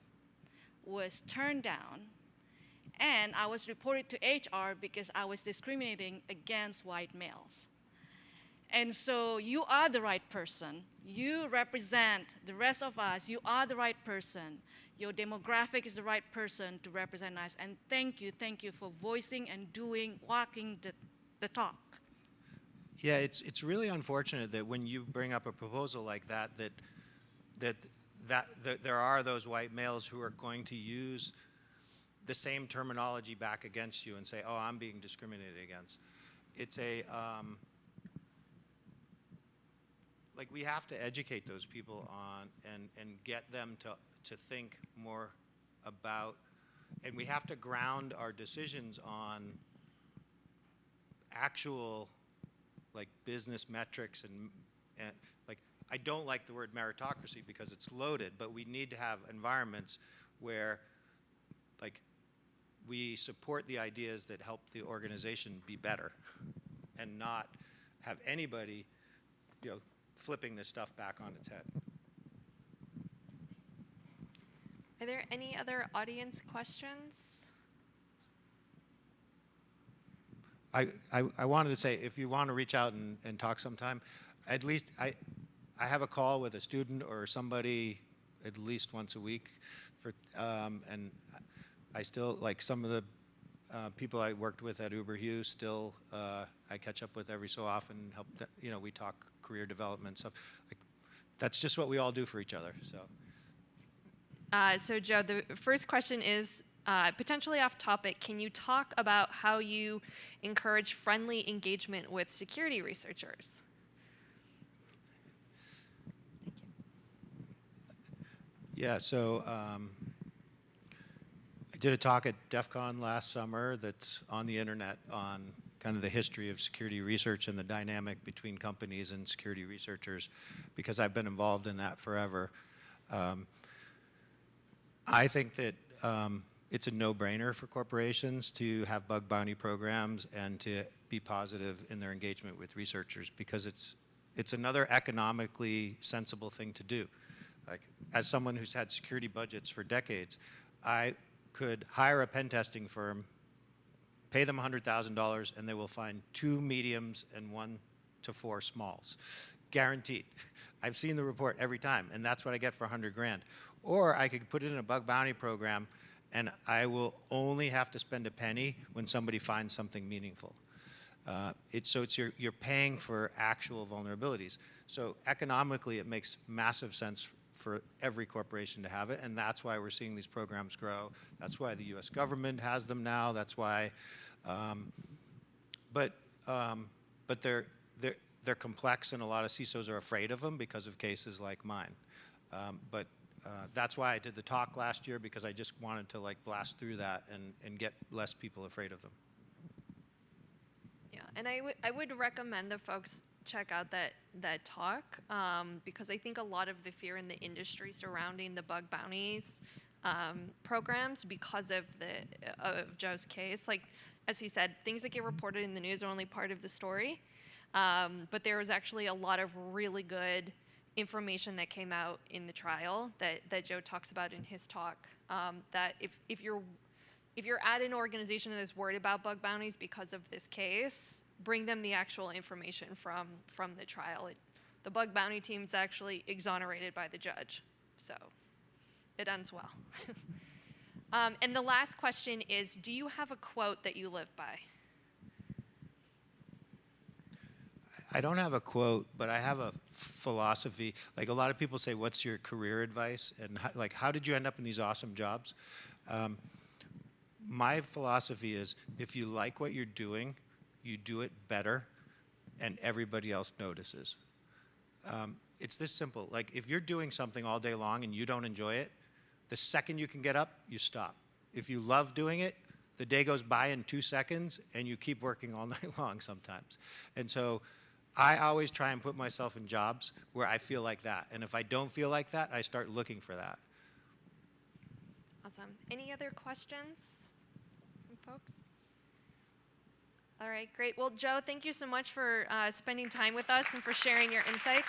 was turned down, and I was reported to HR because I was discriminating against white males. And so you are the right person. You represent the rest of us. You are the right person. Your demographic is the right person to represent us. And thank you for voicing and doing, walking the talk. Yeah, it's really unfortunate that when you bring up a proposal like that, that there are those white males who are going to use the same terminology back against you and say, oh, I'm being discriminated against. It's a, like we have to educate those people on and get them to think more about, and we have to ground our decisions on actual like business metrics and like, I don't like the word meritocracy because it's loaded, but we need to have environments where like we support the ideas that help the organization be better and not have anybody, you know, flipping this stuff back on its head. Are there any other audience questions? I wanted to say, if you want to reach out and talk sometime, at least I have a call with a student or somebody at least once a week for, and I still, like some of the people I worked with at Uber Hughes, still I catch up with every so often, help, you know, we talk career development stuff. Like, that's just what we all do for each other, so. So Joe, the first question is potentially off topic. Can you talk about how you encourage friendly engagement with security researchers? Yeah, so I did a talk at DEF CON last summer that's on the internet on kind of the history of security research and the dynamic between companies and security researchers, because I've been involved in that forever. I think that it's a no-brainer for corporations to have bug bounty programs and to be positive in their engagement with researchers, because it's another economically sensible thing to do. Like, as someone who's had security budgets for decades, I could hire a pen testing firm, pay them $100,000, and they will find 2 mediums and 1 to 4 smalls. Guaranteed. I've seen the report every time, and that's what I get for 100 grand. Or I could put it in a bug bounty program, and I will only have to spend a penny when somebody finds something meaningful. So you're paying for actual vulnerabilities. So economically, it makes massive sense for every corporation to have it, and that's why we're seeing these programs grow. That's why the U.S. government has them now. That's why, but they're complex, and a lot of CISOs are afraid of them because of cases like mine. That's why I did the talk last year, because I just wanted to like blast through that and get less people afraid of them. Yeah, and I would recommend that folks check out that talk, because I think a lot of the fear in the industry surrounding the bug bounties programs, because of Joe's case, like as he said, things that get reported in the news are only part of the story, but there was actually a lot of really good information that came out in the trial that Joe talks about in his talk, that if you're at an organization that is worried about bug bounties because of this case, bring them the actual information from the trial. The bug bounty team is actually exonerated by the judge, so it ends well. And the last question is, do you have a quote that you live by? I don't have a quote, but I have a philosophy. Like, a lot of people say, what's your career advice? And how did you end up in these awesome jobs? My philosophy is, if you like what you're doing, you do it better, and everybody else notices. It's this simple. Like, if you're doing something all day long and you don't enjoy it, the second you can get up, you stop. If you love doing it, the day goes by in 2 seconds, and you keep working all night long sometimes. And so I always try and put myself in jobs where I feel like that. And if I don't feel like that, I start looking for that. Awesome. Any other questions from folks? All right, great. Well, Joe, thank you so much for spending time with us and for sharing your insights.